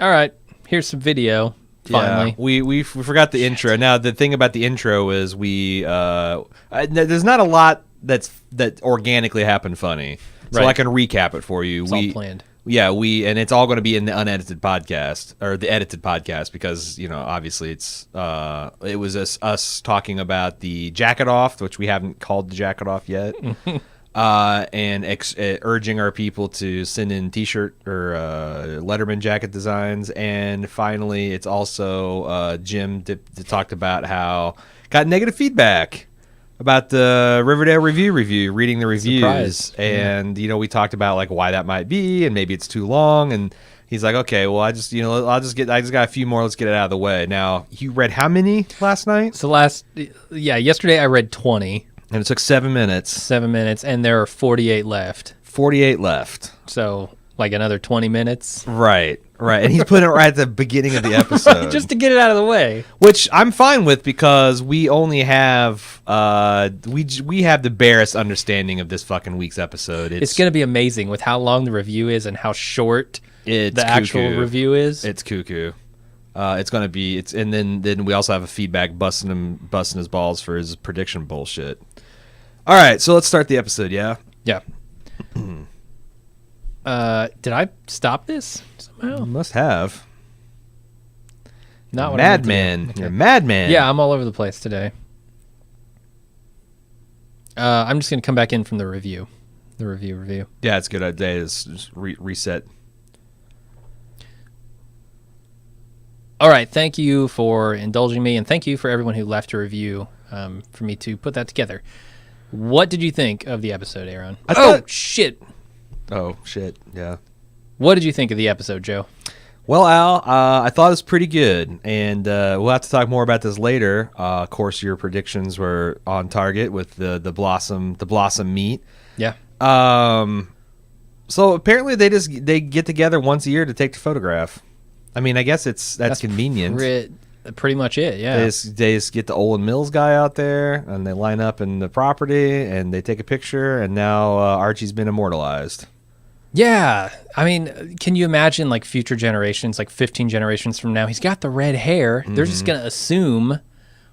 All right, here's some video. Finally, yeah, we forgot the intro. Now the thing about the intro is there's not a lot that organically happened funny. So I can recap it for you. It's all planned. Yeah, and it's all going to be in the unedited podcast or the edited podcast because obviously it was us talking about the jacket off, which we haven't called the jacket off yet. And urging our people to send in T-shirt or Letterman jacket designs, and finally, it's also Jim talked about how got negative feedback about the Riverdale review, reading the reviews, and we talked about like why that might be, and maybe it's too long, and he's like, okay, well, I just got a few more. Let's get it out of the way. Now, you read how many last night? So yesterday I read 20. And it took 7 minutes. 7 minutes, and there are 48 left. 48 left. So, like another 20 minutes? Right. And he's putting it right at the beginning of the episode. Just to get it out of the way. Which I'm fine with because we only have, we have the barest understanding of this fucking week's episode. It's going to be amazing with how long the review is and how short actual review is. It's cuckoo. It's gonna be and then we also have a feedback busting his balls for his prediction bullshit. All right, so let's start the episode. Yeah. Did I stop this somehow? You must have. Not madman. Okay. You're a madman. Yeah, I'm all over the place today. I'm just gonna come back in from the review. The review. Yeah, it's a good idea. Just reset. All right, thank you for indulging me, and thank you for everyone who left a review for me to put that together. What did you think of the episode, Aaron? Oh, shit, yeah. What did you think of the episode, Joe? Well, Al, I thought it was pretty good, and we'll have to talk more about this later. Of course, your predictions were on target with the blossom meet. Yeah. So apparently they get together once a year to take the photograph. I mean, I guess that's convenient. Pretty much it, yeah. They just get the Olin Mills guy out there, and they line up in the property, and they take a picture, and now Archie's been immortalized. Yeah. I mean, can you imagine, like, future generations, like 15 generations from now, he's got the red hair. Mm-hmm. They're just going to assume,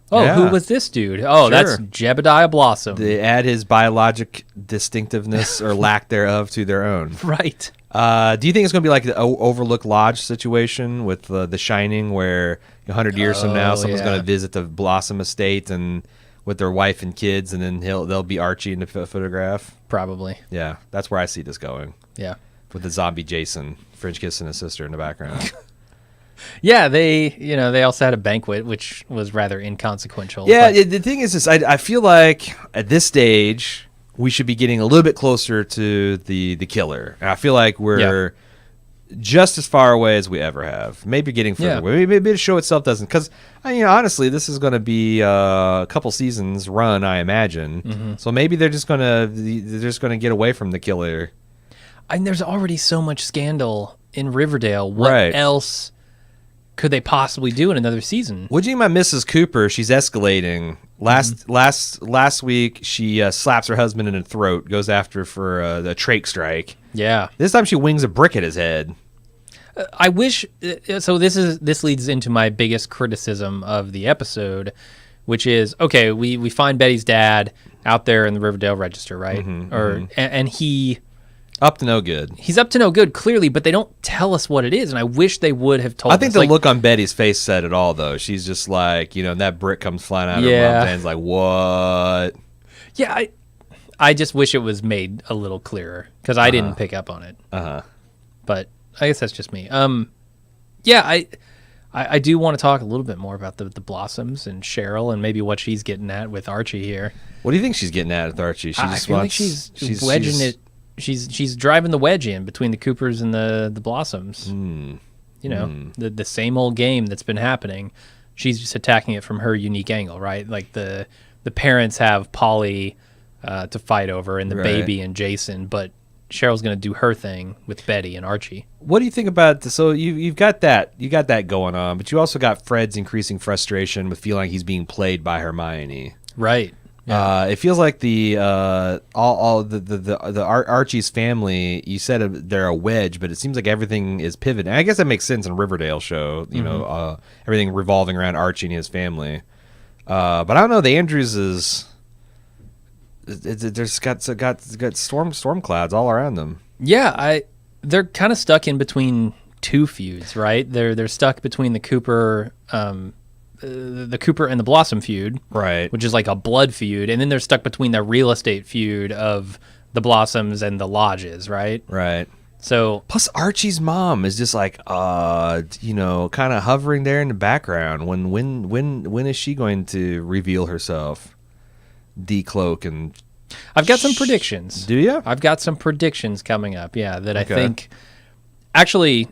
who was this dude? Oh, sure. That's Jebediah Blossom. They add his biologic distinctiveness or lack thereof to their own. Right. Do you think it's going to be like the Overlook Lodge situation with The Shining, where 100 years from now someone's going to visit the Blossom estate and with their wife and kids, and then they'll be Archie in the photograph? Probably. Yeah, that's where I see this going. Yeah, with the zombie Jason French kissing his sister in the background. Yeah, they also had a banquet, which was rather inconsequential. Yeah, the thing is this: I feel like at this stage we should be getting a little bit closer to the killer. And I feel like we're just as far away as we ever have. Maybe getting further away. Maybe the show itself doesn't. Because, honestly, this is going to be a couple seasons run, I imagine. Mm-hmm. So maybe they're just going to get away from the killer. And there's already so much scandal in Riverdale. What else could they possibly do in another season? What do you think about Mrs. Cooper? She's escalating. Last week, she slaps her husband in the throat, goes after for the trach strike. Yeah. This time she wings a brick at his head. I wish. So this leads into my biggest criticism of the episode, which is we find Betty's dad out there in the Riverdale Register, right? And he. Up to no good. He's up to no good, clearly, but they don't tell us what it is, and I wish they would have told us. I think the look on Betty's face said it all, though. She's just like, that brick comes flying out of her mom's hands, like, what? Yeah, I just wish it was made a little clearer, because I didn't pick up on it. But I guess that's just me. I do want to talk a little bit more about the Blossoms and Cheryl and maybe what she's getting at with Archie here. What do you think she's getting at with Archie? I feel like she's wedging it. She's driving the wedge in between the Coopers and the Blossoms. The same old game that's been happening. She's just attacking it from her unique angle, right? Like the parents have Polly to fight over, and the baby and Jason, but Cheryl's going to do her thing with Betty and Archie. What do you think about so you've got that going on, but you also got Fred's increasing frustration with feeling like he's being played by Hermione. Right. Yeah. It feels like the Archie's family. You said they're a wedge, but it seems like everything is pivoting. I guess that makes sense in Riverdale show. You know, everything revolving around Archie and his family. But I don't know. The Andrews is. There's got storm clouds all around them. Yeah, they're kind of stuck in between two feuds, right? They're stuck between the Cooper and the Blossom feud, right? Which is like a blood feud, and then they're stuck between the real estate feud of the Blossoms and the Lodges, right? Right. So plus Archie's mom is just like kind of hovering there in the background. When is she going to reveal herself? Decloak and I've got some predictions. Do you? I've got some predictions coming up. Yeah, that I think. Actually,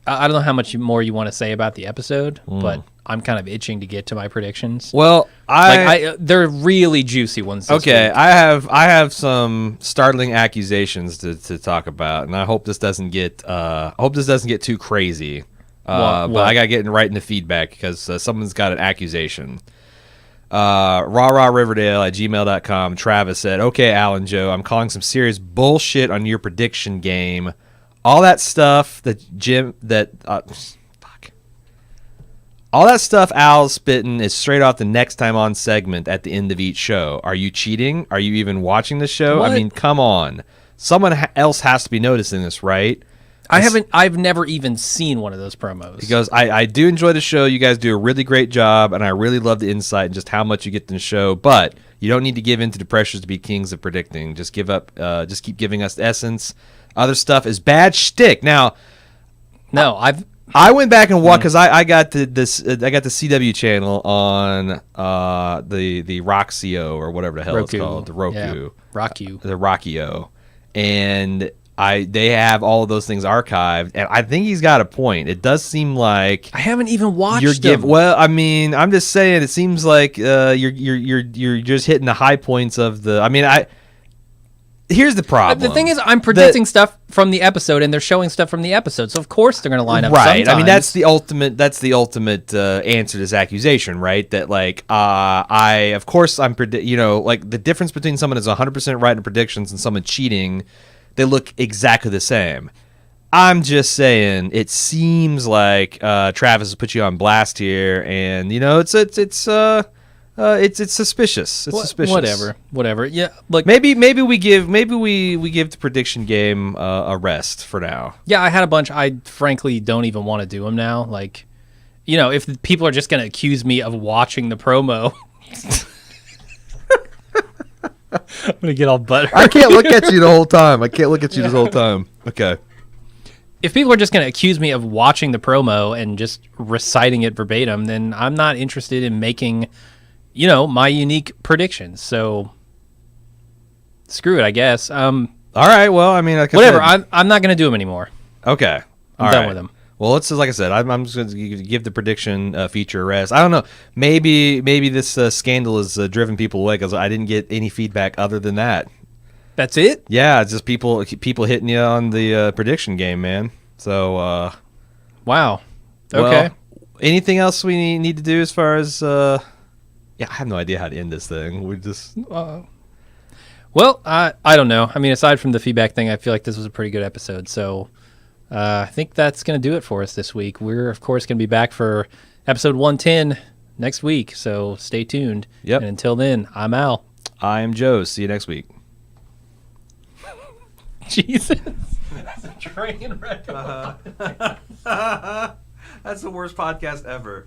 I don't know how much more you want to say about the episode, but I'm kind of itching to get to my predictions. Well, they're really juicy ones. This okay, week. I have some startling accusations to talk about, and I hope this doesn't get too crazy. But I gotta get right into feedback because someone's got an accusation. Riverdale@gmail.com. Travis said, "Okay, Alan Joe, I'm calling some serious bullshit on your prediction game. All that stuff all that stuff Al's spitting is straight off the next time on segment at the end of each show. Are you cheating? Are you even watching the show? What? I mean, come on. Someone else has to be noticing this, right?" I've never even seen one of those promos. He goes, I do enjoy the show. You guys do a really great job, and I really love the insight and just how much you get in the show. But you don't need to give in to the pressures to be kings of predicting. Just give up. Just keep giving us the essence. Other stuff is bad shtick. Now, no, I went back and watched because I got the CW channel on the Roxio or whatever the hell Roku. it's called, the Roku, the Rockio, and. They have all of those things archived, and I think he's got a point. It does seem like I haven't even watched them. Well, I mean, I'm just saying. It seems like you're just hitting the high points of the. I mean, here's the problem. The thing is, I'm predicting stuff from the episode, and they're showing stuff from the episode. So of course they're going to line up. Right. Sometimes. I mean, that's the ultimate answer to this accusation, right? That like I'm like the difference between someone who's 100% right in predictions and someone cheating. They look exactly the same. I'm just saying, it seems like Travis has put you on blast here, and it's suspicious. It's suspicious. Whatever. Yeah, look, maybe we give the prediction game a rest for now. Yeah, I had a bunch. I frankly don't even want to do them now. Like, if people are just going to accuse me of watching the promo. I'm going to get all butthurt. I can't look at you the whole time. This whole time. Okay. If people are just going to accuse me of watching the promo and just reciting it verbatim, then I'm not interested in making, my unique predictions. So, screw it, I guess. All right. Well, I mean, whatever. I'm not going to do them anymore. Okay. I'm done with them. Well, it's like I said. I'm just going to give the prediction feature a rest. I don't know. Maybe this scandal has driven people away because I didn't get any feedback other than that. That's it? Yeah, it's just people hitting you on the prediction game, man. So, wow. Okay. Well, anything else we need to do as far as? I have no idea how to end this thing. We just. Well, I don't know. I mean, aside from the feedback thing, I feel like this was a pretty good episode. So. I think that's going to do it for us this week. We're, of course, going to be back for episode 110 next week, so stay tuned. Yep. And until then, I'm Al. I am Joe. See you next week. Jesus. That's a train wreck. That's the worst podcast ever.